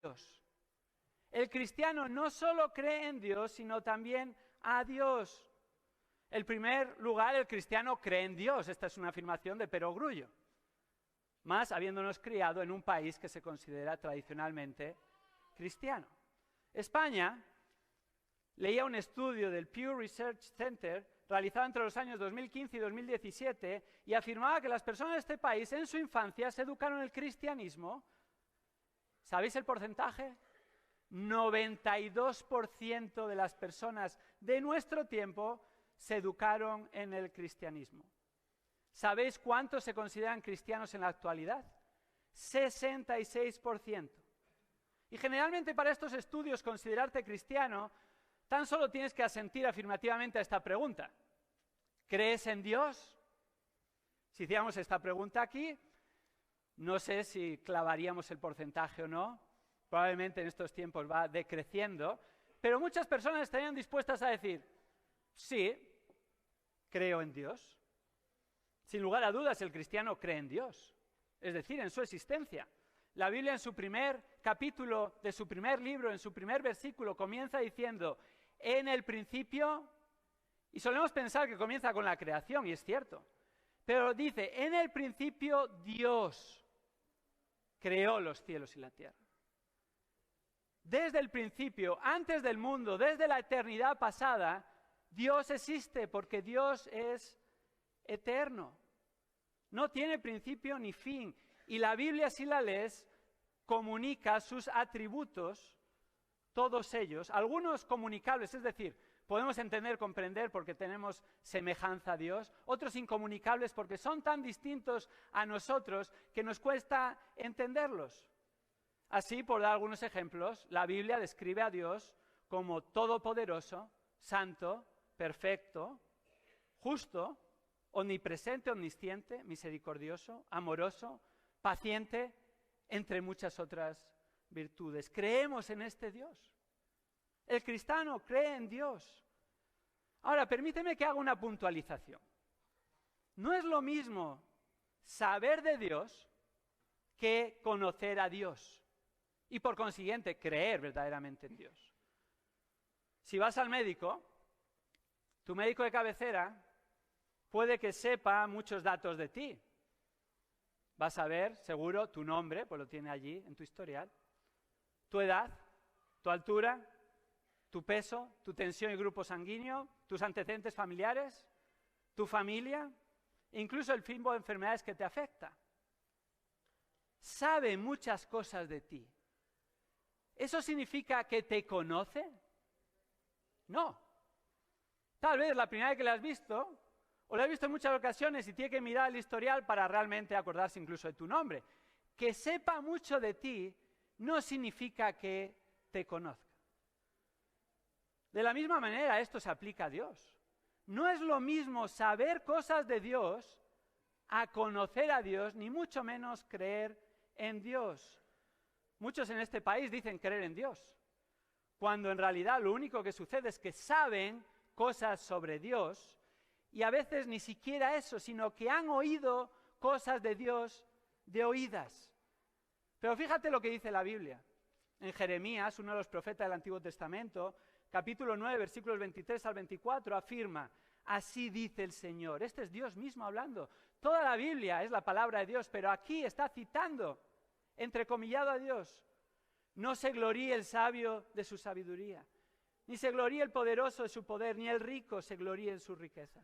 Dios. El cristiano no solo cree en Dios, sino también a Dios. En primer lugar, el cristiano cree en Dios. Esta es una afirmación de Perogrullo. Más habiéndonos criado en un país que se considera tradicionalmente cristiano. España, leía un estudio del Pew Research Center realizado entre los años 2015 y 2017 y afirmaba que las personas de este país en su infancia se educaron en el cristianismo. ¿Sabéis el porcentaje? 92% de las personas de nuestro tiempo se educaron en el cristianismo. ¿Sabéis cuántos se consideran cristianos en la actualidad? 66%. Y generalmente para estos estudios considerarte cristiano, tan solo tienes que asentir afirmativamente a esta pregunta. ¿Crees en Dios? Si hiciéramos esta pregunta aquí, no sé si clavaríamos el porcentaje o no. Probablemente en estos tiempos va decreciendo, pero muchas personas estarían dispuestas a decir, sí, creo en Dios. Sin lugar a dudas, el cristiano cree en Dios, es decir, en su existencia. La Biblia en su primer capítulo de su primer libro, en su primer versículo, comienza diciendo, en el principio, y solemos pensar que comienza con la creación, y es cierto, pero dice, en el principio Dios creó los cielos y la tierra. Desde el principio, antes del mundo, desde la eternidad pasada, Dios existe porque Dios es eterno. No tiene principio ni fin. Y la Biblia, si la lees, comunica sus atributos, todos ellos, algunos comunicables, es decir, podemos entender, comprender porque tenemos semejanza a Dios, otros incomunicables porque son tan distintos a nosotros que nos cuesta entenderlos. Así, por dar algunos ejemplos, la Biblia describe a Dios como todopoderoso, santo, perfecto, justo, omnipresente, omnisciente, misericordioso, amoroso, paciente, entre muchas otras virtudes. Creemos en este Dios. El cristiano cree en Dios. Ahora, permíteme que haga una puntualización. No es lo mismo saber de Dios que conocer a Dios. Y por consiguiente, creer verdaderamente en Dios. Si vas al médico, tu médico de cabecera puede que sepa muchos datos de ti. Vas a ver, seguro, tu nombre, pues lo tiene allí en tu historial, tu edad, tu altura, tu peso, tu tensión y grupo sanguíneo, tus antecedentes familiares, tu familia, incluso el tipo de enfermedades que te afecta. Sabe muchas cosas de ti. ¿Eso significa que te conoce? No. Tal vez la primera vez que la has visto, o la has visto en muchas ocasiones y tiene que mirar el historial para realmente acordarse incluso de tu nombre. Que sepa mucho de ti no significa que te conozca. De la misma manera, esto se aplica a Dios. No es lo mismo saber cosas de Dios a conocer a Dios, ni mucho menos creer en Dios. Muchos en este país dicen creer en Dios, cuando en realidad lo único que sucede es que saben cosas sobre Dios, y a veces ni siquiera eso, sino que han oído cosas de Dios de oídas. Pero fíjate lo que dice la Biblia. En Jeremías, uno de los profetas del Antiguo Testamento, capítulo 9, versículos 23 al 24, afirma, así dice el Señor. Este es Dios mismo hablando. Toda la Biblia es la palabra de Dios, pero aquí está citando, entrecomillado a Dios. No se gloríe el sabio de su sabiduría, ni se gloríe el poderoso de su poder, ni el rico se gloríe en su riqueza.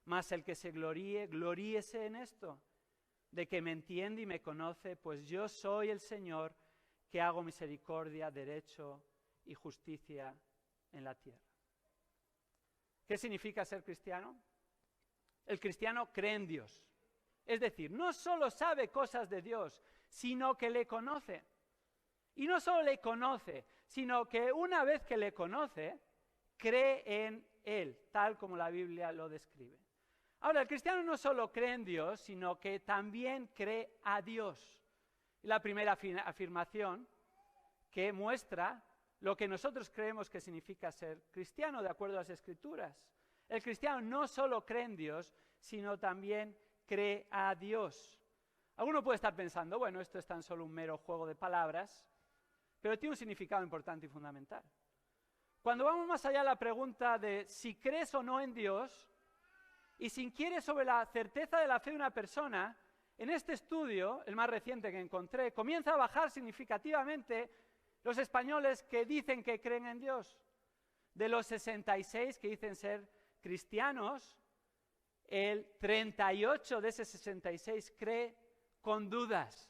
Mas el que se gloríe, gloríese en esto, de que me entiende y me conoce, pues yo soy el Señor que hago misericordia, derecho y justicia en la tierra. ¿Qué significa ser cristiano? El cristiano cree en Dios. Es decir, no solo sabe cosas de Dios, sino que le conoce. Y no solo le conoce, sino que una vez que le conoce, cree en Él, tal como la Biblia lo describe. Ahora, el cristiano no solo cree en Dios, sino que también cree a Dios. Y la primera afirmación que muestra lo que nosotros creemos que significa ser cristiano, de acuerdo a las Escrituras. El cristiano no solo cree en Dios, sino también cree a Dios. Alguno puede estar pensando, bueno, esto es tan solo un mero juego de palabras. pero tiene un significado importante y fundamental. Cuando vamos más allá de la pregunta de si crees o no en Dios, y si inquieres sobre la certeza de la fe de una persona, en este estudio, el más reciente que encontré, comienza a bajar significativamente los españoles que dicen que creen en Dios. De los 66 que dicen ser cristianos, el 38 de ese 66 cree con dudas.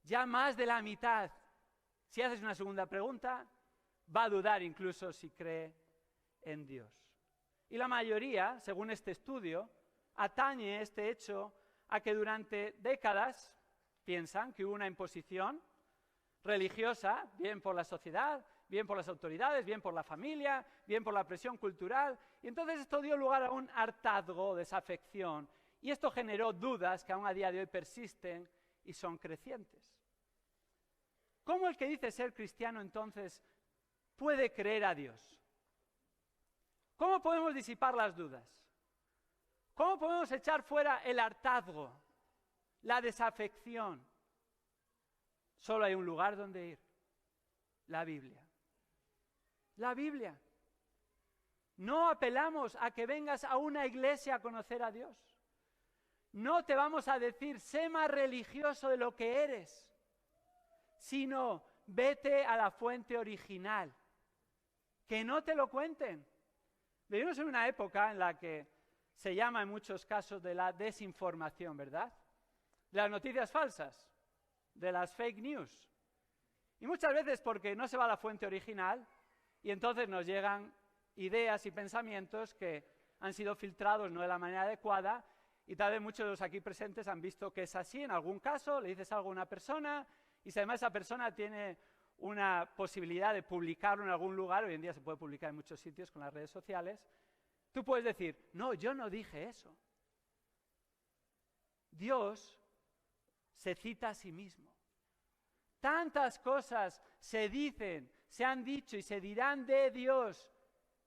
Ya más de la mitad, si haces una segunda pregunta, va a dudar incluso si cree en Dios. Y la mayoría, según este estudio, atañe este hecho a que durante décadas piensan que hubo una imposición religiosa, bien por la sociedad, bien por las autoridades, bien por la familia, bien por la presión cultural, y entonces esto dio lugar a un hartazgo, desafección, y esto generó dudas que aún a día de hoy persisten y son crecientes. ¿Cómo el que dice ser cristiano entonces puede creer a Dios? ¿Cómo podemos disipar las dudas? ¿Cómo podemos echar fuera el hartazgo, la desafección? Solo hay un lugar donde ir: la Biblia. La Biblia. No apelamos a que vengas a una iglesia a conocer a Dios. No te vamos a decir, sé más religioso de lo que eres, sino vete a la fuente original. Que no te lo cuenten. Vivimos en una época en la que se llama en muchos casos de la desinformación, ¿verdad? De las noticias falsas, de las fake news. Y muchas veces porque no se va a la fuente original y entonces nos llegan ideas y pensamientos que han sido filtrados no de la manera adecuada, y tal vez muchos de los aquí presentes han visto que es así. En algún caso le dices algo a una persona y si además esa persona tiene una posibilidad de publicarlo en algún lugar, hoy en día se puede publicar en muchos sitios con las redes sociales, tú puedes decir, no, yo no dije eso. Dios se cita a sí mismo. Tantas cosas se dicen, se han dicho y se dirán de Dios.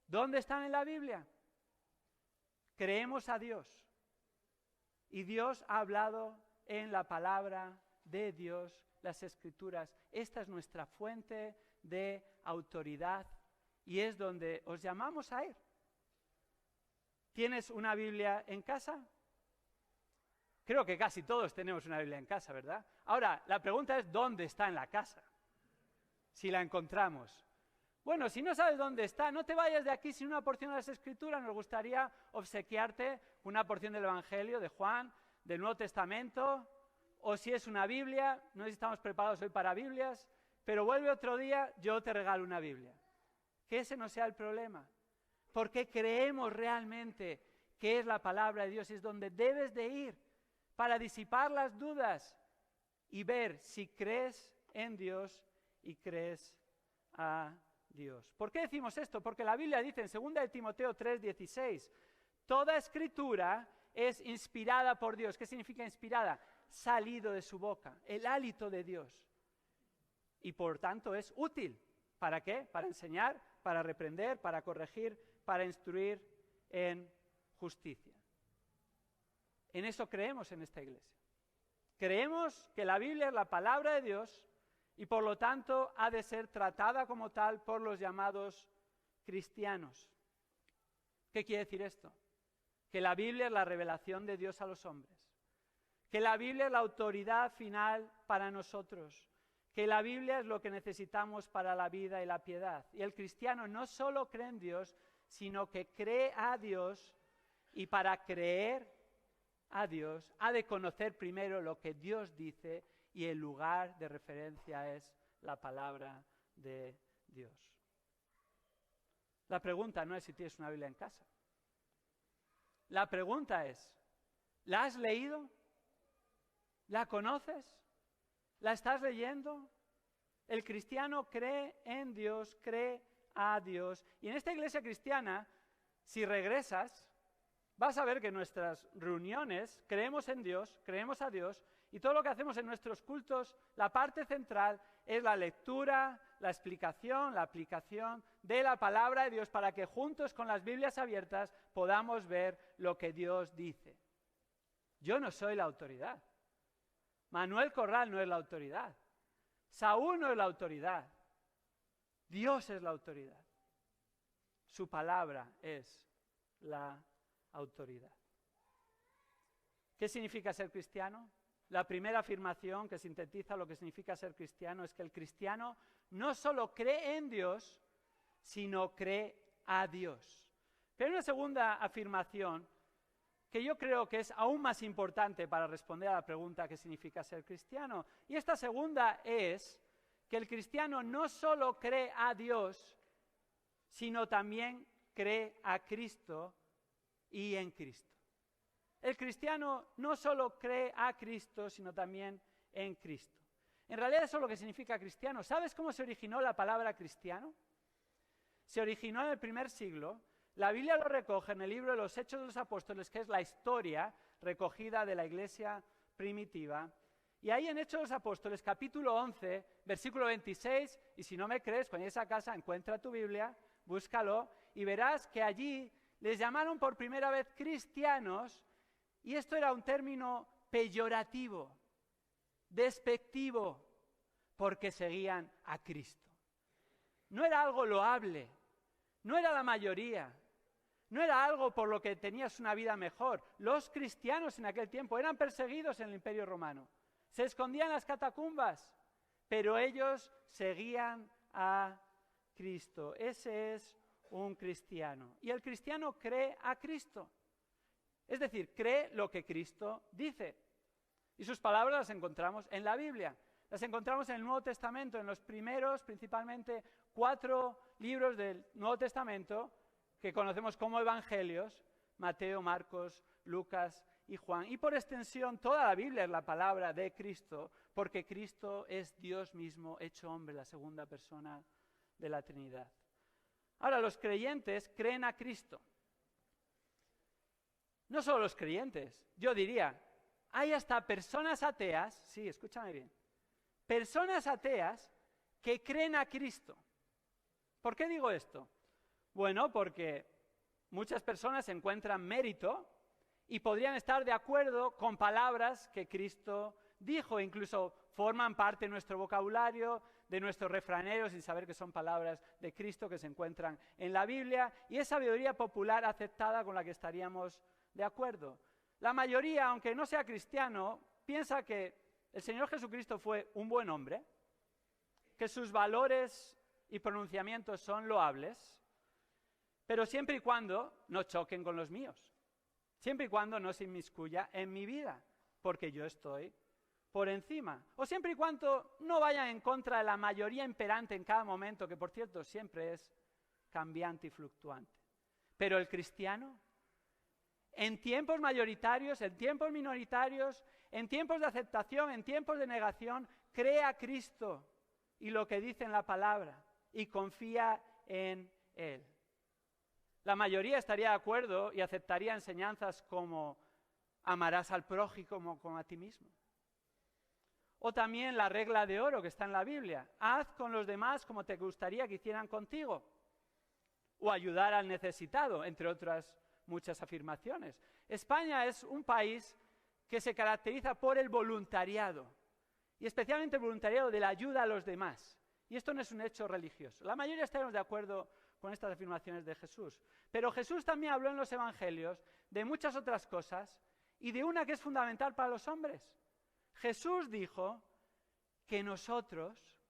¿Dónde están en la Biblia? Creemos a Dios. Y Dios ha hablado en la palabra de Dios, las Escrituras. Esta es nuestra fuente de autoridad y es donde os llamamos a ir. ¿Tienes una Biblia en casa? Creo que casi todos tenemos una Biblia en casa, ¿verdad? Ahora, la pregunta es, ¿dónde está en la casa? Si la encontramos. Bueno, si no sabes dónde está, no te vayas de aquí sin una porción de las Escrituras. Nos gustaría obsequiarte una porción del Evangelio de Juan, del Nuevo Testamento, o si es una Biblia, no sé si estamos preparados hoy para Biblias, pero vuelve otro día, yo te regalo una Biblia. Que ese no sea el problema, porque creemos realmente que es la palabra de Dios y es donde debes de ir para disipar las dudas y ver si crees en Dios y crees a Dios. ¿Por qué decimos esto? Porque la Biblia dice en 2 de Timoteo 3:16, toda escritura es inspirada por Dios. ¿Qué significa inspirada? Salido de su boca, el hálito de Dios. Y por tanto es útil. ¿Para qué? Para enseñar, para reprender, para corregir, para instruir en justicia. En eso creemos en esta iglesia. Creemos que la Biblia es la palabra de Dios y por lo tanto ha de ser tratada como tal por los llamados cristianos. ¿Qué quiere decir esto? Que la Biblia es la revelación de Dios a los hombres. Que la Biblia es la autoridad final para nosotros. Que la Biblia es lo que necesitamos para la vida y la piedad. Y el cristiano no solo cree en Dios, sino que cree a Dios, y para creer a Dios ha de conocer primero lo que Dios dice y el lugar de referencia es la palabra de Dios. La pregunta no es si tienes una Biblia en casa. La pregunta es, ¿la has leído? ¿La conoces? ¿La estás leyendo? El cristiano cree en Dios, cree a Dios. Y en esta iglesia cristiana, si regresas, vas a ver que en nuestras reuniones creemos en Dios, creemos a Dios, y todo lo que hacemos en nuestros cultos, la parte central es la lectura, la explicación, la aplicación de la palabra de Dios para que juntos con las Biblias abiertas podamos ver lo que Dios dice. Yo no soy la autoridad. Manuel Corral no es la autoridad. Saúl no es la autoridad. Dios es la autoridad. Su palabra es la autoridad. ¿Qué significa ser cristiano? La primera afirmación que sintetiza lo que significa ser cristiano es que el cristiano no solo cree en Dios, sino cree a Dios. Pero hay una segunda afirmación que yo creo que es aún más importante para responder a la pregunta ¿qué significa ser cristiano? Y esta segunda es que el cristiano no solo cree a Dios, sino también cree a Cristo y en Cristo. El cristiano no solo cree a Cristo, sino también en Cristo. En realidad eso es lo que significa cristiano. ¿Sabes cómo se originó la palabra cristiano? Se originó en el primer siglo. La Biblia lo recoge en el libro de los Hechos de los Apóstoles, que es la historia recogida de la iglesia primitiva. Y ahí en Hechos de los Apóstoles, capítulo 11, versículo 26, y si no me crees, cuando llegues a casa, encuentra tu Biblia, búscalo, y verás que allí les llamaron por primera vez cristianos, y esto era un término peyorativo, despectivo, porque seguían a Cristo. No era algo loable, no era la mayoría, no era algo por lo que tenías una vida mejor. Los cristianos en aquel tiempo eran perseguidos en el Imperio Romano, se escondían en las catacumbas, pero ellos seguían a Cristo. Ese es un cristiano. Y el cristiano cree a Cristo. Es decir, cree lo que Cristo dice. Y sus palabras las encontramos en la Biblia. Las encontramos en el Nuevo Testamento, en los primeros, principalmente, 4 libros del Nuevo Testamento, que conocemos como Evangelios: Mateo, Marcos, Lucas y Juan. Y por extensión, toda la Biblia es la palabra de Cristo, porque Cristo es Dios mismo, hecho hombre, la segunda persona de la Trinidad. Ahora, los creyentes creen a Cristo. No solo los creyentes, yo diría, hay hasta personas ateas, sí, escúchame bien, personas ateas que creen a Cristo. ¿Por qué digo esto? Bueno, porque muchas personas encuentran mérito y podrían estar de acuerdo con palabras que Cristo dijo, incluso forman parte de nuestro vocabulario, de nuestros refraneros, sin saber que son palabras de Cristo que se encuentran en la Biblia, y es sabiduría popular aceptada con la que estaríamos de acuerdo. La mayoría, aunque no sea cristiano, piensa que el Señor Jesucristo fue un buen hombre, que sus valores y pronunciamientos son loables, pero siempre y cuando no choquen con los míos, siempre y cuando no se inmiscuya en mi vida, porque yo estoy por encima, o siempre y cuando no vayan en contra de la mayoría imperante en cada momento, que por cierto siempre es cambiante y fluctuante. Pero el cristiano, en tiempos mayoritarios, en tiempos minoritarios, en tiempos de aceptación, en tiempos de negación, cree a Cristo y lo que dice en la palabra y confía en Él. La mayoría estaría de acuerdo y aceptaría enseñanzas como amarás al prójimo como a ti mismo. O también la regla de oro que está en la Biblia: haz con los demás como te gustaría que hicieran contigo. O ayudar al necesitado, entre otras muchas afirmaciones. España es un país que se caracteriza por el voluntariado, y especialmente el voluntariado de la ayuda a los demás. Y esto no es un hecho religioso. La mayoría estaremos de acuerdo con estas afirmaciones de Jesús. Pero Jesús también habló en los Evangelios de muchas otras cosas, y de una que es fundamental para los hombres. Jesús dijo que nosotros,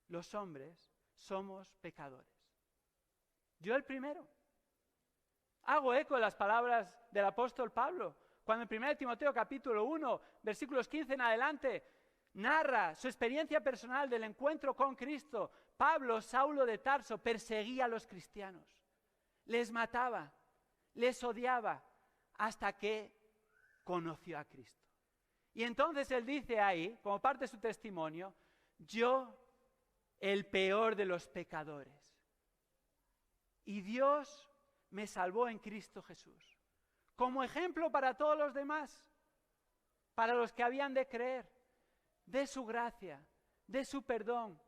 los hombres, somos pecadores. Yo el primero. Hago eco de las palabras del apóstol Pablo, cuando en 1 Timoteo capítulo 1, versículos 15 en adelante, narra su experiencia personal del encuentro con Cristo. Pablo, Saulo de Tarso, perseguía a los cristianos, les mataba, les odiaba, hasta que conoció a Cristo. Y entonces él dice ahí, como parte de su testimonio: yo, el peor de los pecadores, y Dios me salvó en Cristo Jesús, como ejemplo para todos los demás, para los que habían de creer, de su gracia, de su perdón,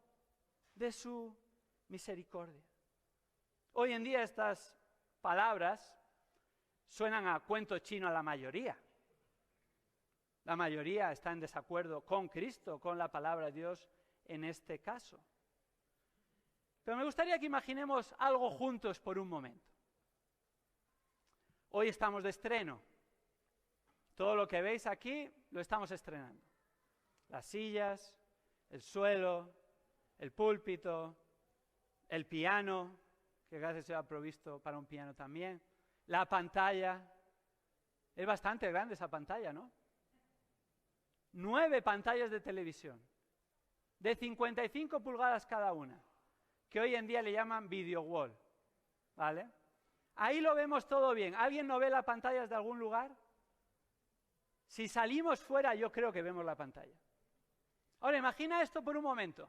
de su misericordia. Hoy en día estas palabras suenan a cuento chino a la mayoría. La mayoría está en desacuerdo con Cristo, con la palabra de Dios en este caso. Pero me gustaría que imaginemos algo juntos por un momento. Hoy estamos de estreno. Todo lo que veis aquí lo estamos estrenando. Las sillas, el suelo, el púlpito, el piano, que gracias se ha provisto para un piano también, la pantalla. Es bastante grande esa pantalla, ¿no? 9 pantallas de televisión, de 55 pulgadas cada una, que hoy en día le llaman video wall, ¿vale? Ahí lo vemos todo bien. ¿Alguien no ve las pantallas de algún lugar? Si salimos fuera, yo creo que vemos la pantalla. Ahora, imagina esto por un momento.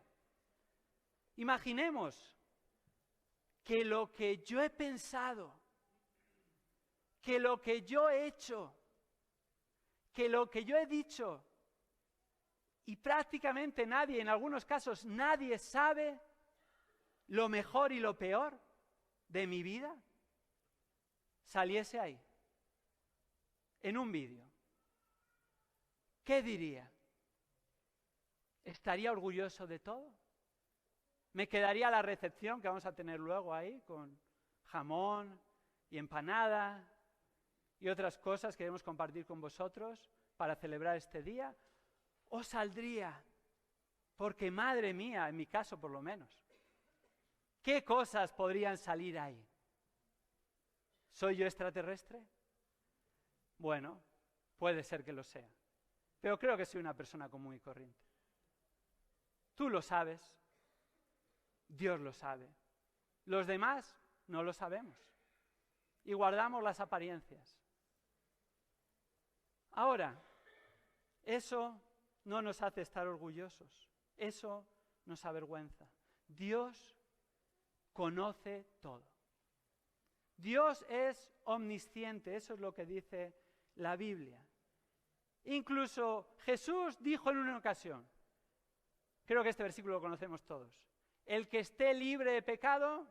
Imaginemos que lo que yo he pensado, que lo que yo he hecho, que lo que yo he dicho, y prácticamente nadie, en algunos casos nadie sabe lo mejor y lo peor de mi vida, saliese ahí, en un vídeo. ¿Qué diría? ¿Estaría orgulloso de todo? ¿Me quedaría la recepción que vamos a tener luego ahí con jamón y empanada y otras cosas que queremos compartir con vosotros para celebrar este día? ¿O saldría? Porque madre mía, en mi caso por lo menos, ¿qué cosas podrían salir ahí? ¿Soy yo extraterrestre? Bueno, puede ser que lo sea, pero creo que soy una persona común y corriente. Tú lo sabes, Dios lo sabe, los demás no lo sabemos y guardamos las apariencias. Ahora, eso no nos hace estar orgullosos, eso nos avergüenza. Dios conoce todo. Dios es omnisciente, eso es lo que dice la Biblia. Incluso Jesús dijo en una ocasión, creo que este versículo lo conocemos todos, el que esté libre de pecado,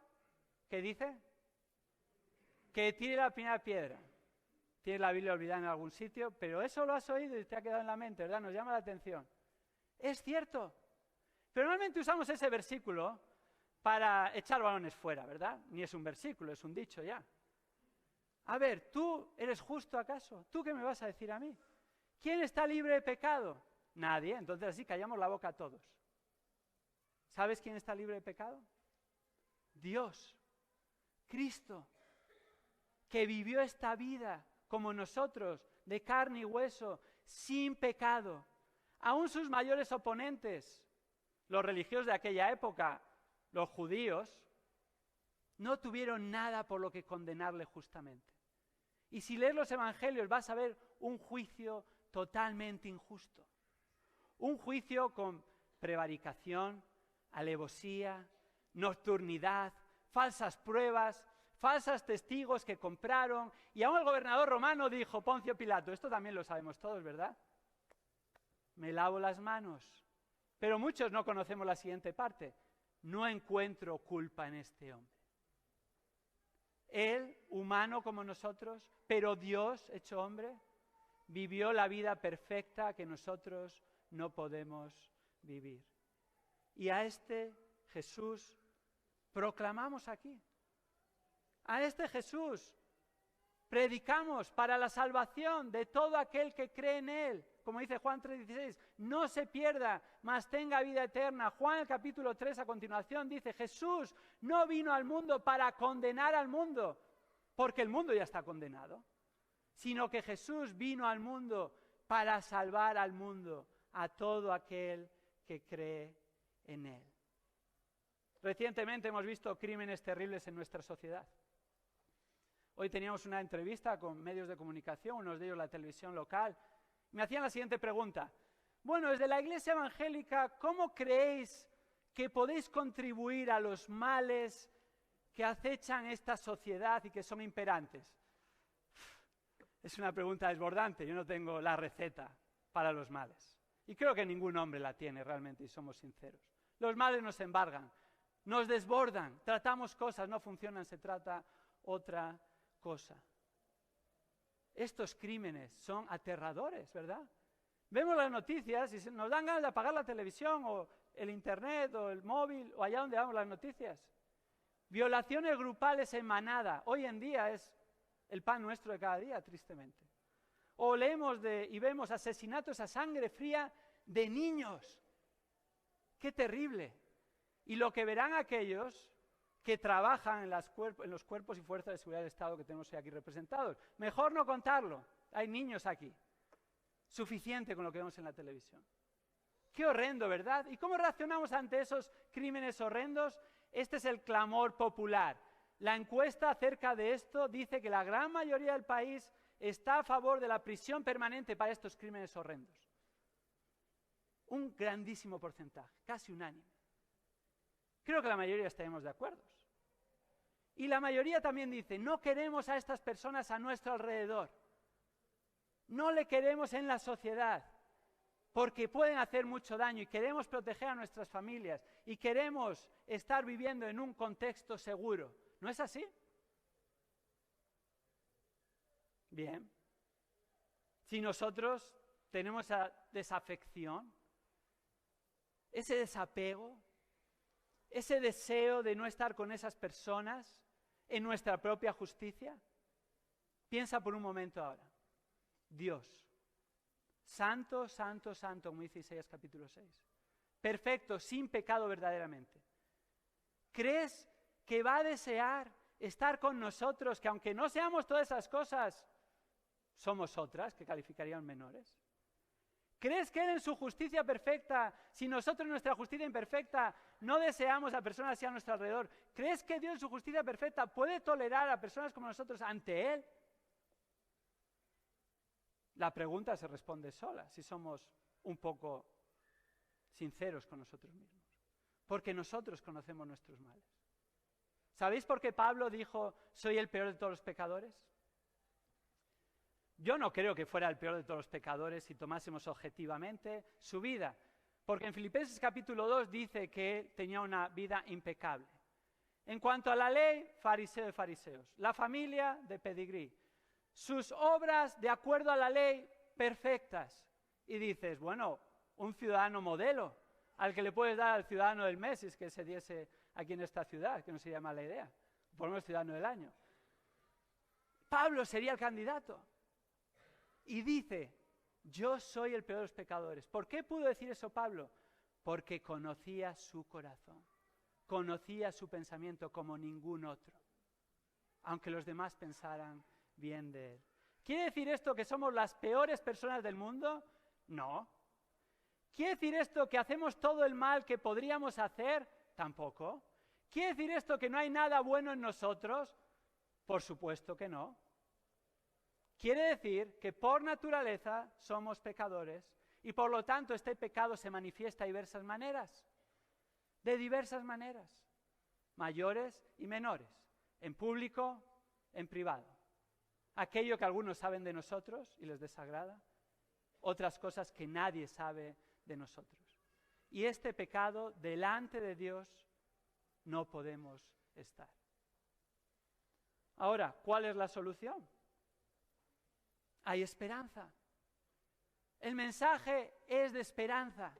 ¿qué dice? Que tire la primera piedra. Tienes la Biblia olvidada en algún sitio, pero eso lo has oído y te ha quedado en la mente, ¿verdad? Nos llama la atención. Es cierto. Pero normalmente usamos ese versículo para echar balones fuera, ¿verdad? Ni es un versículo, es un dicho ya. A ver, ¿tú eres justo acaso? ¿Tú qué me vas a decir a mí? ¿Quién está libre de pecado? Nadie. Entonces así callamos la boca a todos. ¿Sabes quién está libre de pecado? Dios, Cristo, que vivió esta vida como nosotros, de carne y hueso, sin pecado. Aún sus mayores oponentes, los religiosos de aquella época, los judíos, no tuvieron nada por lo que condenarle justamente. Y si lees los evangelios vas a ver un juicio totalmente injusto. Un juicio con prevaricación, alevosía, nocturnidad, falsas pruebas, falsos testigos que compraron, y aún el gobernador romano dijo, Poncio Pilato, esto también lo sabemos todos, ¿verdad? Me lavo las manos. Pero muchos no conocemos la siguiente parte. No encuentro culpa en este hombre. Él, humano como nosotros, pero Dios hecho hombre, vivió la vida perfecta que nosotros no podemos vivir. Y a este Jesús proclamamos aquí. A este Jesús predicamos para la salvación de todo aquel que cree en Él. Como dice Juan 3:16, no se pierda, mas tenga vida eterna. Juan el capítulo 3 a continuación dice, Jesús no vino al mundo para condenar al mundo, porque el mundo ya está condenado, sino que Jesús vino al mundo para salvar al mundo, a todo aquel que cree en Él. Recientemente hemos visto crímenes terribles en nuestra sociedad. Hoy teníamos una entrevista con medios de comunicación, unos de ellos la televisión local. Me hacían la siguiente pregunta. Bueno, desde la Iglesia Evangélica, ¿cómo creéis que podéis contribuir a los males que acechan esta sociedad y que son imperantes? Es una pregunta desbordante, yo no tengo la receta para los males. Y creo que ningún hombre la tiene realmente, y somos sinceros. Los males nos embargan, nos desbordan, tratamos cosas, no funcionan, se trata otra cosa. Estos crímenes son aterradores, ¿verdad? Vemos las noticias y nos dan ganas de apagar la televisión o el internet o el móvil o allá donde vamos las noticias. Violaciones grupales en manada. Hoy en día es el pan nuestro de cada día, tristemente. O leemos y vemos asesinatos a sangre fría de niños. ¡Qué terrible! Y lo que verán aquellos que trabajan en los cuerpos y fuerzas de seguridad del Estado que tenemos hoy aquí representados. Mejor no contarlo. Hay niños aquí. Suficiente con lo que vemos en la televisión. Qué horrendo, ¿verdad? ¿Y cómo reaccionamos ante esos crímenes horrendos? Este es el clamor popular. La encuesta acerca de esto dice que la gran mayoría del país está a favor de la prisión permanente para estos crímenes horrendos. Un grandísimo porcentaje, casi unánime. Creo que la mayoría estaremos de acuerdo. Y la mayoría también dice, no queremos a estas personas a nuestro alrededor. No le queremos en la sociedad, porque pueden hacer mucho daño y queremos proteger a nuestras familias y queremos estar viviendo en un contexto seguro. ¿No es así? Bien. Si nosotros tenemos esa desafección, ese desapego, ese deseo de no estar con esas personas en nuestra propia justicia, piensa por un momento ahora. Dios, santo, santo, santo, como dice Isaías capítulo 6, perfecto, sin pecado verdaderamente. ¿Crees que va a desear estar con nosotros, que aunque no seamos todas esas cosas, somos otras que calificarían menores? ¿Crees que Él en su justicia perfecta, si nosotros en nuestra justicia imperfecta no deseamos a personas así a nuestro alrededor, ¿crees que Dios en su justicia perfecta puede tolerar a personas como nosotros ante Él? La pregunta se responde sola, si somos un poco sinceros con nosotros mismos. Porque nosotros conocemos nuestros males. ¿Sabéis por qué Pablo dijo, soy el peor de todos los pecadores? Yo no creo que fuera el peor de todos los pecadores si tomásemos objetivamente su vida. Porque en Filipenses capítulo 2 dice que él tenía una vida impecable. En cuanto a la ley, fariseo de fariseos. La familia, de pedigrí. Sus obras, de acuerdo a la ley, perfectas. Y dices, bueno, un ciudadano modelo, al que le puedes dar al ciudadano del mes, si es que se diese aquí en esta ciudad, que no sería mala idea, por lo menos ciudadano del año. Pablo sería el candidato. Y dice, yo soy el peor de los pecadores. ¿Por qué pudo decir eso Pablo? Porque conocía su corazón, conocía su pensamiento como ningún otro, aunque los demás pensaran bien de él. ¿Quiere decir esto que somos las peores personas del mundo? No. ¿Quiere decir esto que hacemos todo el mal que podríamos hacer? Tampoco. ¿Quiere decir esto que no hay nada bueno en nosotros? Por supuesto que no. Quiere decir que por naturaleza somos pecadores y por lo tanto este pecado se manifiesta de diversas maneras. De diversas maneras. Mayores y menores. En público, en privado. Aquello que algunos saben de nosotros y les desagrada. Otras cosas que nadie sabe de nosotros. Y este pecado delante de Dios no podemos estar. Ahora, ¿cuál es la solución? Hay esperanza. El mensaje es de esperanza.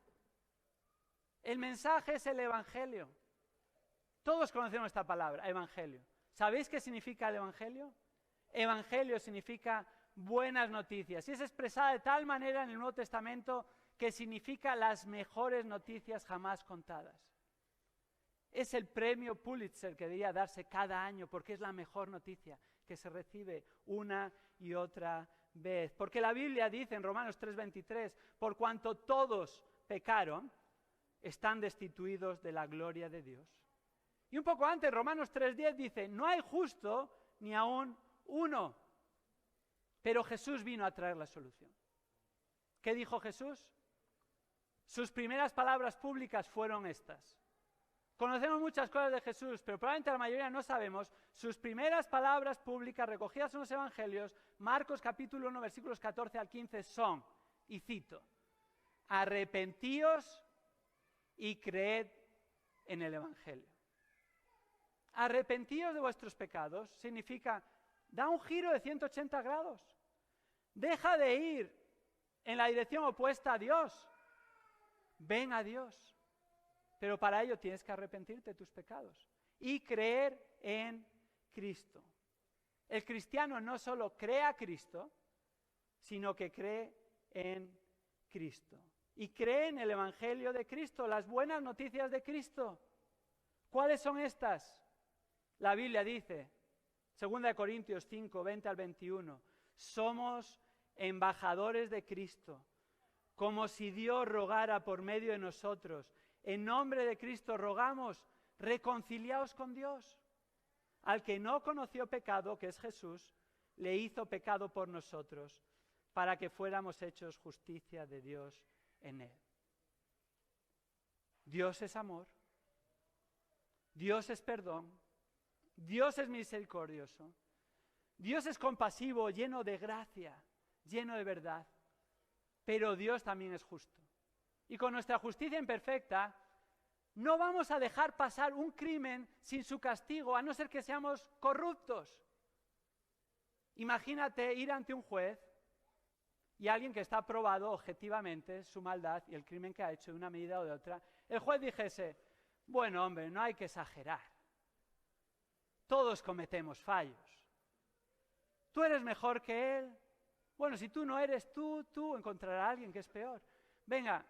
El mensaje es el Evangelio. Todos conocemos esta palabra, Evangelio. ¿Sabéis qué significa el Evangelio? Evangelio significa buenas noticias y es expresada de tal manera en el Nuevo Testamento que significa las mejores noticias jamás contadas. Es el premio Pulitzer que debería darse cada año porque es la mejor noticia que se recibe una y otra vez. Porque la Biblia dice en Romanos 3:23, por cuanto todos pecaron, están destituidos de la gloria de Dios. Y un poco antes, Romanos 3:10 dice, no hay justo ni aún uno. Pero Jesús vino a traer la solución. ¿Qué dijo Jesús? Sus primeras palabras públicas fueron estas. Conocemos muchas cosas de Jesús, pero probablemente la mayoría no sabemos. Sus primeras palabras públicas recogidas en los Evangelios, Marcos capítulo 1, versículos 14 al 15, son, y cito, arrepentíos y creed en el Evangelio. Arrepentíos de vuestros pecados significa, da un giro de 180 grados. Deja de ir en la dirección opuesta a Dios. Ven a Dios. Pero para ello tienes que arrepentirte de tus pecados y creer en Cristo. El cristiano no solo cree a Cristo, sino que cree en Cristo. Y cree en el Evangelio de Cristo, las buenas noticias de Cristo. ¿Cuáles son estas? La Biblia dice, 2 Corintios 5, 20 al 21, somos embajadores de Cristo, como si Dios rogara por medio de nosotros. En nombre de Cristo rogamos, reconciliaos con Dios. Al que no conoció pecado, que es Jesús, le hizo pecado por nosotros, para que fuéramos hechos justicia de Dios en él. Dios es amor, Dios es perdón, Dios es misericordioso, Dios es compasivo, lleno de gracia, lleno de verdad, pero Dios también es justo. Y con nuestra justicia imperfecta, no vamos a dejar pasar un crimen sin su castigo, a no ser que seamos corruptos. Imagínate ir ante un juez y alguien que está probado objetivamente su maldad y el crimen que ha hecho de una medida o de otra, el juez dijese, bueno, hombre, no hay que exagerar. Todos cometemos fallos. ¿Tú eres mejor que él? Bueno, si tú no eres tú encontrarás a alguien que es peor. Venga,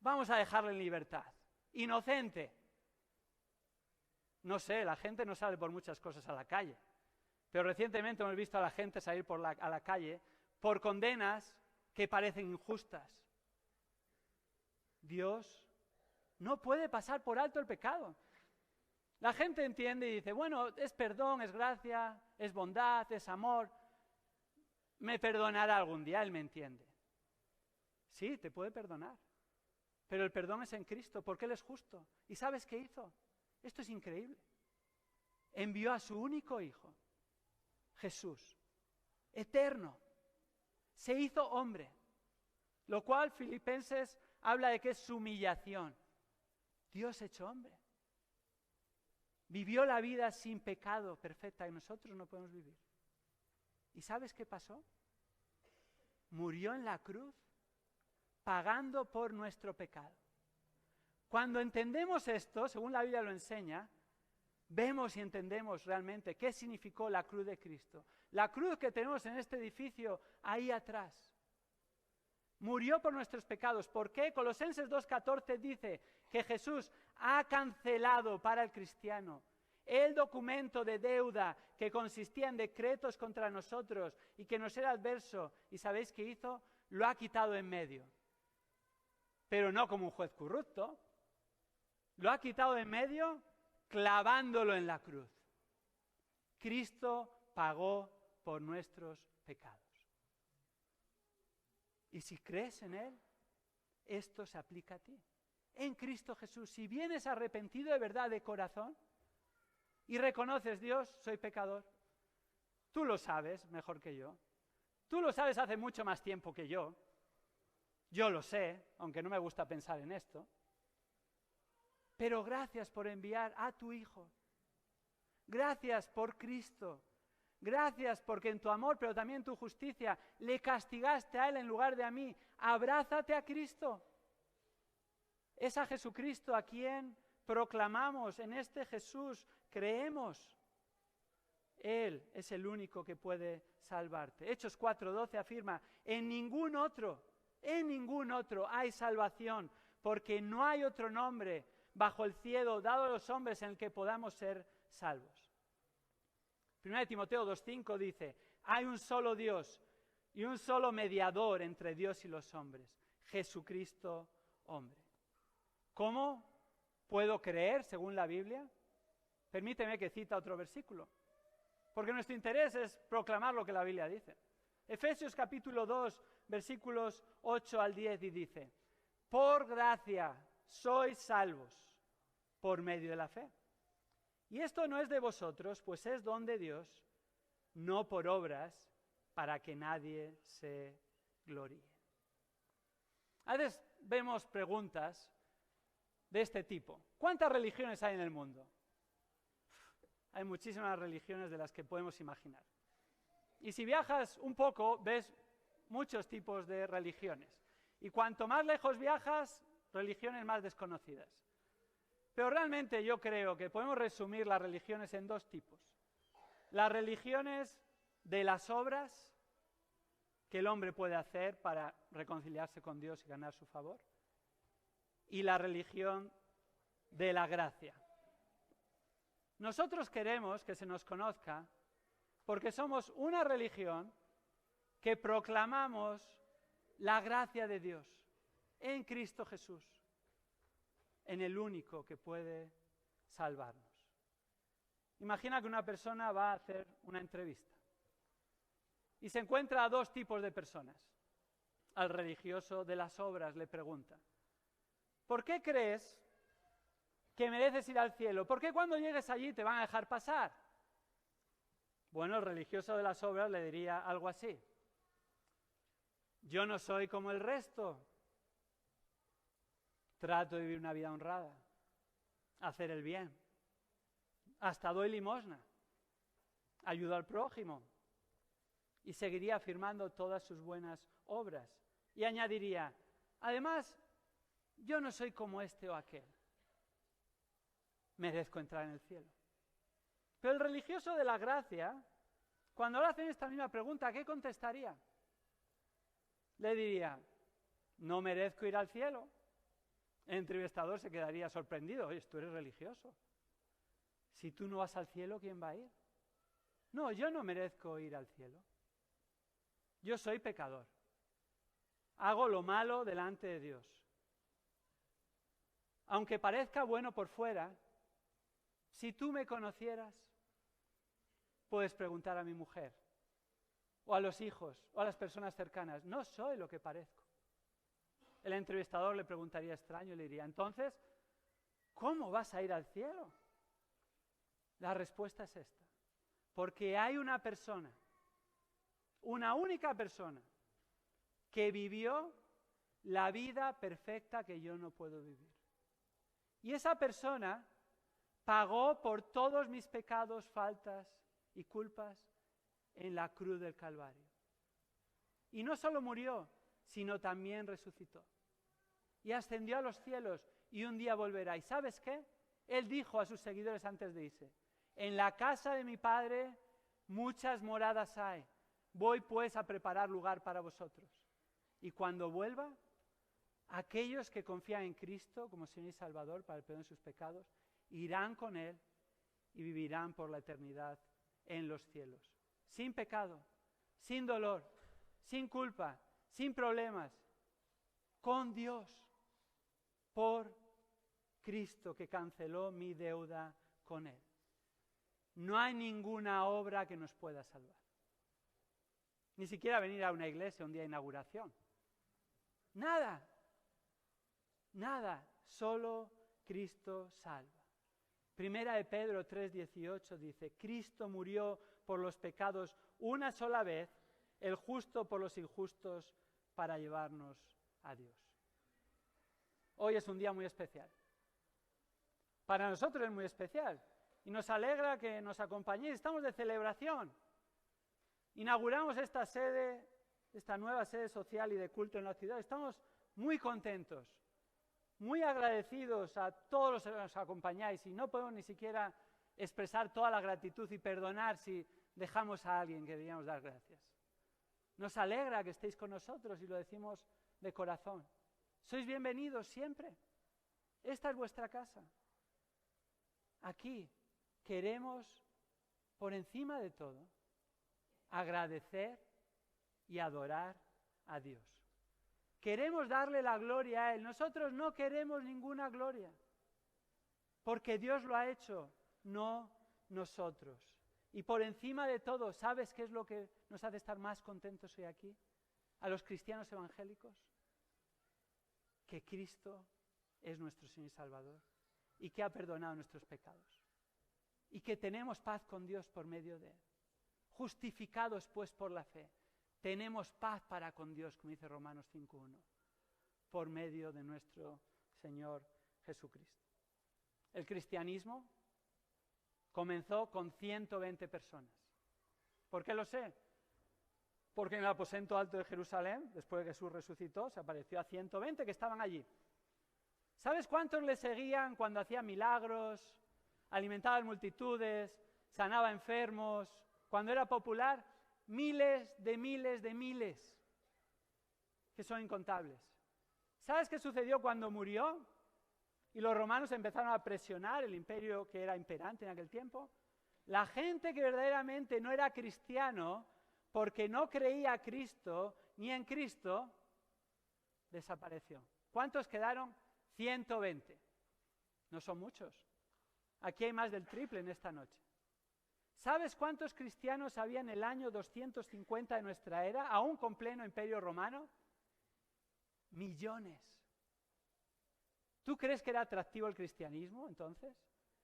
vamos a dejarle en libertad. Inocente. No sé, la gente no sale por muchas cosas a la calle. Pero recientemente hemos visto a la gente salir a la calle por condenas que parecen injustas. Dios no puede pasar por alto el pecado. La gente entiende y dice, bueno, es perdón, es gracia, es bondad, es amor. Me perdonará algún día, Él me entiende. Sí, te puede perdonar. Pero el perdón es en Cristo, porque Él es justo. ¿Y sabes qué hizo? Esto es increíble. Envió a su único Hijo, Jesús, eterno. Se hizo hombre, lo cual Filipenses habla de que es su humillación. Dios hecho hombre. Vivió la vida sin pecado perfecta que nosotros no podemos vivir. ¿Y sabes qué pasó? Murió en la cruz pagando por nuestro pecado. Cuando entendemos esto, según la Biblia lo enseña, vemos y entendemos realmente qué significó la cruz de Cristo. La cruz que tenemos en este edificio ahí atrás. Murió por nuestros pecados. ¿Por qué? Colosenses 2:14 dice que Jesús ha cancelado para el cristiano el documento de deuda que consistía en decretos contra nosotros y que nos era adverso. ¿Y sabéis qué hizo? Lo ha quitado en medio. Pero no como un juez corrupto. Lo ha quitado en medio clavándolo en la cruz. Cristo pagó por nuestros pecados. Y si crees en Él, esto se aplica a ti. En Cristo Jesús, si vienes arrepentido de verdad, de corazón, y reconoces, Dios, soy pecador, tú lo sabes mejor que yo, tú lo sabes hace mucho más tiempo que yo lo sé, aunque no me gusta pensar en esto, pero gracias por enviar a tu Hijo, gracias por Cristo, gracias porque en tu amor, pero también en tu justicia, le castigaste a Él en lugar de a mí. Abrázate a Cristo. Es a Jesucristo a quien proclamamos, en este Jesús creemos. Él es el único que puede salvarte. Hechos 4:12 afirma, en ningún otro hay salvación, porque no hay otro nombre bajo el cielo dado a los hombres en el que podamos ser salvos. 1 Timoteo 2:5 dice, hay un solo Dios y un solo mediador entre Dios y los hombres, Jesucristo hombre. ¿Cómo puedo creer según la Biblia? Permíteme que cita otro versículo, porque nuestro interés es proclamar lo que la Biblia dice. Efesios capítulo 2, versículos 8 al 10 y dice, por gracia sois salvos por medio de la fe. Y esto no es de vosotros, pues es don de Dios, no por obras, para que nadie se gloríe. A veces vemos preguntas de este tipo. ¿Cuántas religiones hay en el mundo? Hay muchísimas religiones de las que podemos imaginar. Y si viajas un poco, ves muchos tipos de religiones. Y cuanto más lejos viajas, religiones más desconocidas. Pero realmente yo creo que podemos resumir las religiones en dos tipos. Las religiones de las obras que el hombre puede hacer para reconciliarse con Dios y ganar su favor, y la religión de la gracia. Nosotros queremos que se nos conozca porque somos una religión que proclamamos la gracia de Dios en Cristo Jesús, en el único que puede salvarnos. Imagina que una persona va a hacer una entrevista y se encuentra a dos tipos de personas. Al religioso de las obras le pregunta: ¿por qué crees que mereces ir al cielo? ¿Por qué cuando llegues allí te van a dejar pasar? Bueno, el religioso de las obras le diría algo así: yo no soy como el resto. Trato de vivir una vida honrada, hacer el bien, hasta doy limosna, ayudo al prójimo, y seguiría afirmando todas sus buenas obras. Y añadiría: además, yo no soy como este o aquel. Merezco entrar en el cielo. Pero el religioso de la gracia, cuando le hacen esta misma pregunta, ¿qué contestaría? Le diría: no merezco ir al cielo. El entrevistador se quedaría sorprendido: oye, tú eres religioso. Si tú no vas al cielo, ¿quién va a ir? No, yo no merezco ir al cielo. Yo soy pecador. Hago lo malo delante de Dios. Aunque parezca bueno por fuera, si tú me conocieras, puedes preguntar a mi mujer, o a los hijos, o a las personas cercanas: no soy lo que parezco. El entrevistador le preguntaría extraño y le diría: entonces, ¿cómo vas a ir al cielo? La respuesta es esta: porque hay una persona, una única persona, que vivió la vida perfecta que yo no puedo vivir. Y esa persona pagó por todos mis pecados, faltas y culpas en la cruz del Calvario. Y no solo murió, sino también resucitó. Y ascendió a los cielos y un día volverá. ¿Y sabes qué? Él dijo a sus seguidores antes de irse: en la casa de mi Padre muchas moradas hay. Voy pues a preparar lugar para vosotros. Y cuando vuelva, aquellos que confían en Cristo como Señor y Salvador para el perdón de sus pecados, irán con Él y vivirán por la eternidad en los cielos. Sin pecado, sin dolor, sin culpa, sin problemas, con Dios, por Cristo que canceló mi deuda con Él. No hay ninguna obra que nos pueda salvar. Ni siquiera venir a una iglesia un día de inauguración. Nada. Nada. Solo Cristo salva. Primera de Pedro 3:18 dice: Cristo murió por los pecados una sola vez, el justo por los injustos, para llevarnos a Dios. Hoy es un día muy especial. Para nosotros es muy especial. Y nos alegra que nos acompañéis. Estamos de celebración. Inauguramos esta sede, esta nueva sede social y de culto en la ciudad. Estamos muy contentos, muy agradecidos a todos los que nos acompañáis. Y no podemos ni siquiera expresar toda la gratitud y perdonar si dejamos a alguien que deberíamos dar gracias. Nos alegra que estéis con nosotros y lo decimos de corazón. Sois bienvenidos siempre. Esta es vuestra casa. Aquí queremos, por encima de todo, agradecer y adorar a Dios. Queremos darle la gloria a Él. Nosotros no queremos ninguna gloria, porque Dios lo ha hecho, no nosotros. Y por encima de todo, ¿sabes qué es lo que nos hace estar más contentos hoy aquí? A los cristianos evangélicos. Que Cristo es nuestro Señor y Salvador y que ha perdonado nuestros pecados. Y que tenemos paz con Dios por medio de Él. Justificados pues por la fe, tenemos paz para con Dios, como dice Romanos 5:1, por medio de nuestro Señor Jesucristo. El cristianismo comenzó con 120 personas. ¿Por qué lo sé? Porque en el aposento alto de Jerusalén, después de que Jesús resucitó, se apareció a 120 que estaban allí. ¿Sabes cuántos le seguían cuando hacía milagros, alimentaba a multitudes, sanaba enfermos, cuando era popular? Miles, que son incontables. ¿Sabes qué sucedió cuando murió? Y los romanos empezaron a presionar el imperio que era imperante en aquel tiempo. La gente que verdaderamente no era cristiano, porque no creía a Cristo ni en Cristo, desapareció. ¿Cuántos quedaron? 120. No son muchos. Aquí hay más del triple en esta noche. ¿Sabes cuántos cristianos había en el año 250 de nuestra era, aún con pleno imperio romano? Millones. ¿Tú crees que era atractivo el cristianismo entonces?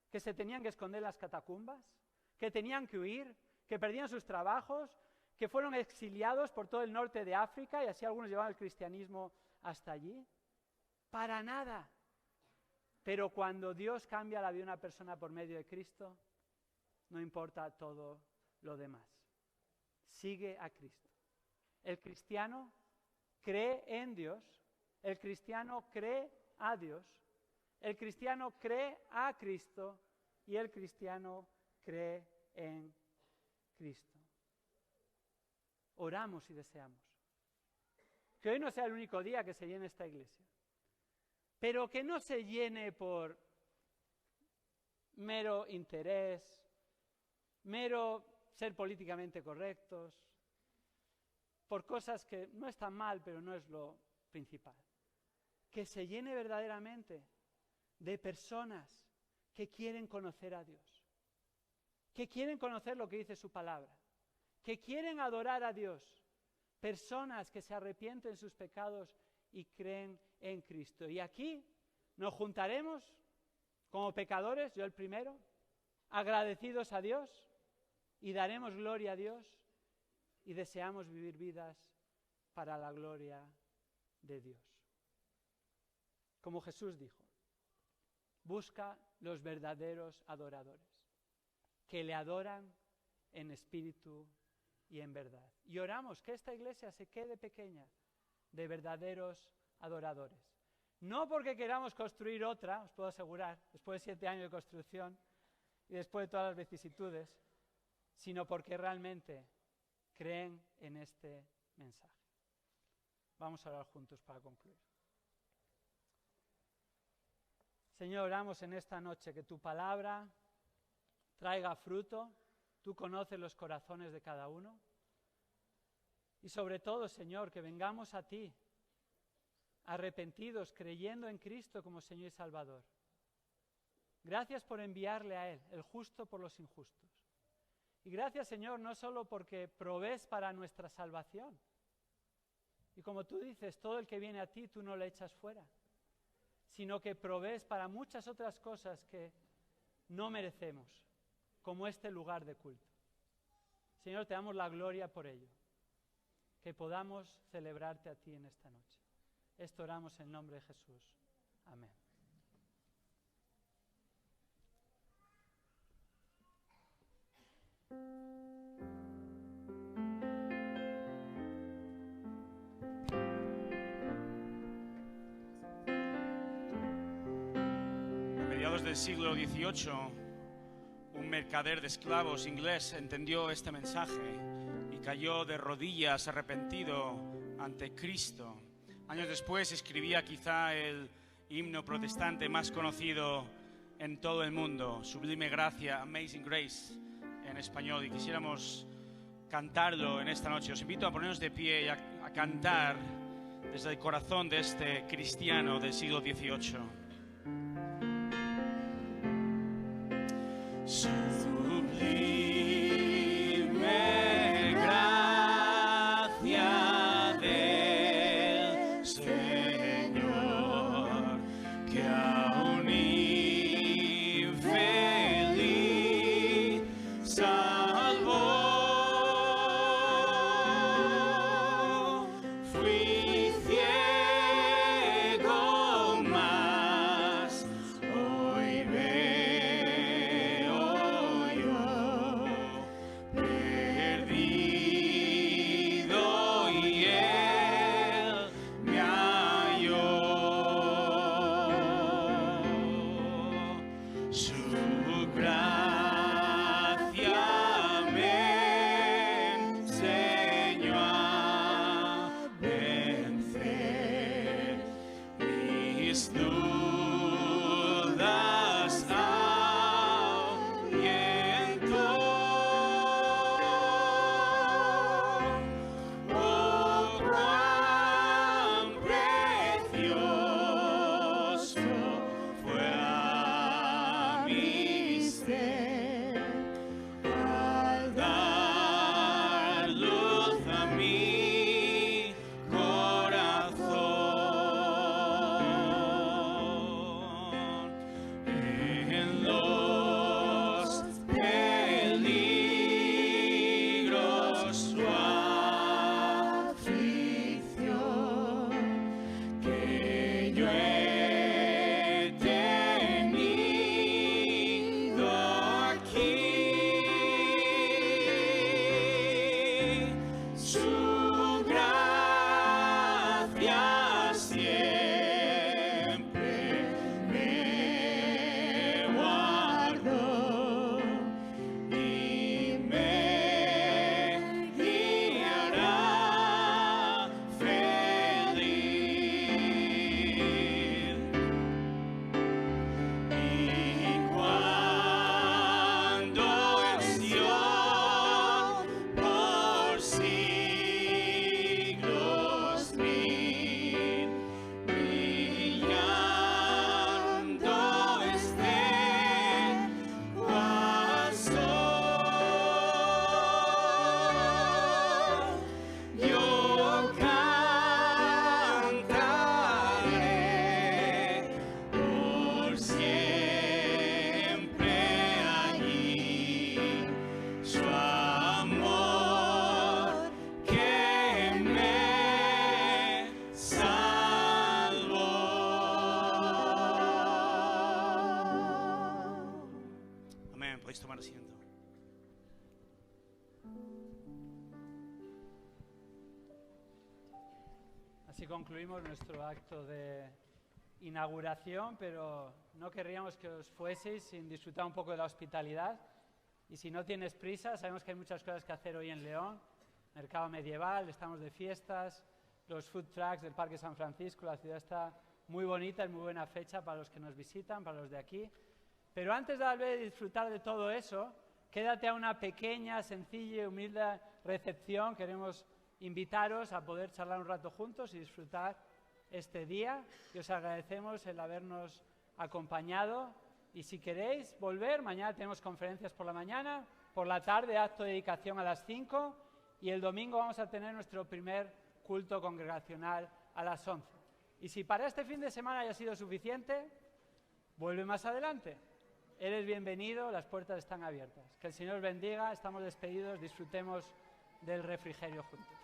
¿Que se tenían que esconder en las catacumbas? ¿Que tenían que huir? ¿Que perdían sus trabajos? ¿Que fueron exiliados por todo el norte de África y así algunos llevaban el cristianismo hasta allí? Para nada. Pero cuando Dios cambia la vida de una persona por medio de Cristo, no importa todo lo demás. Sigue a Cristo. El cristiano cree en Dios, el cristiano cree a Dios, el cristiano cree a Cristo y el cristiano cree en Cristo. Oramos y deseamos que hoy no sea el único día que se llene esta iglesia, pero que no se llene por mero interés, mero ser políticamente correctos, por cosas que no están mal, pero no es lo principal. Que se llene verdaderamente de personas que quieren conocer a Dios, que quieren conocer lo que dice su palabra, que quieren adorar a Dios, personas que se arrepienten de sus pecados y creen en Cristo. Y aquí nos juntaremos como pecadores, yo el primero, agradecidos a Dios, y daremos gloria a Dios y deseamos vivir vidas para la gloria de Dios. Como Jesús dijo, busca los verdaderos adoradores, que le adoran en espíritu y en verdad. Y oramos que esta iglesia se quede pequeña de verdaderos adoradores. No porque queramos construir otra, os puedo asegurar, después de 7 años de construcción y después de todas las vicisitudes, sino porque realmente creen en este mensaje. Vamos a orar juntos para concluir. Señor, oramos en esta noche que tu palabra traiga fruto. Tú conoces los corazones de cada uno. Y sobre todo, Señor, que vengamos a ti, arrepentidos, creyendo en Cristo como Señor y Salvador. Gracias por enviarle a Él, el justo por los injustos. Y gracias, Señor, no solo porque provees para nuestra salvación. Y como tú dices, todo el que viene a ti, tú no le echas fuera, sino que provees para muchas otras cosas que no merecemos, como este lugar de culto. Señor, te damos la gloria por ello, que podamos celebrarte a ti en esta noche. Esto oramos en nombre de Jesús. Amén. A mediados del siglo XVIII, un mercader de esclavos inglés entendió este mensaje y cayó de rodillas arrepentido ante Cristo. Años después escribía quizá el himno protestante más conocido en todo el mundo, Sublime Gracia, Amazing Grace, en español, y quisiéramos cantarlo en esta noche. Os invito a ponernos de pie y a cantar desde el corazón de este cristiano del siglo XVIII. Hoy veo Bien, podéis tomar asiento. Así concluimos nuestro acto de inauguración, pero no querríamos que os fueseis sin disfrutar un poco de la hospitalidad. Y si no tienes prisa, sabemos que hay muchas cosas que hacer hoy en León. Mercado medieval, estamos de fiestas, los food trucks del Parque San Francisco, la ciudad está muy bonita, es muy buena fecha para los que nos visitan, para los de aquí. Pero antes de disfrutar de todo eso, quédate a una pequeña, sencilla y humilde recepción. Queremos invitaros a poder charlar un rato juntos y disfrutar este día. Y os agradecemos el habernos acompañado. Y si queréis volver, mañana tenemos conferencias por la mañana, por la tarde acto de dedicación a las 5 y el domingo vamos a tener nuestro primer culto congregacional a las 11. Y si para este fin de semana haya sido suficiente, vuelve más adelante. Eres bienvenido, las puertas están abiertas. Que el Señor os bendiga, estamos despedidos, disfrutemos del refrigerio juntos.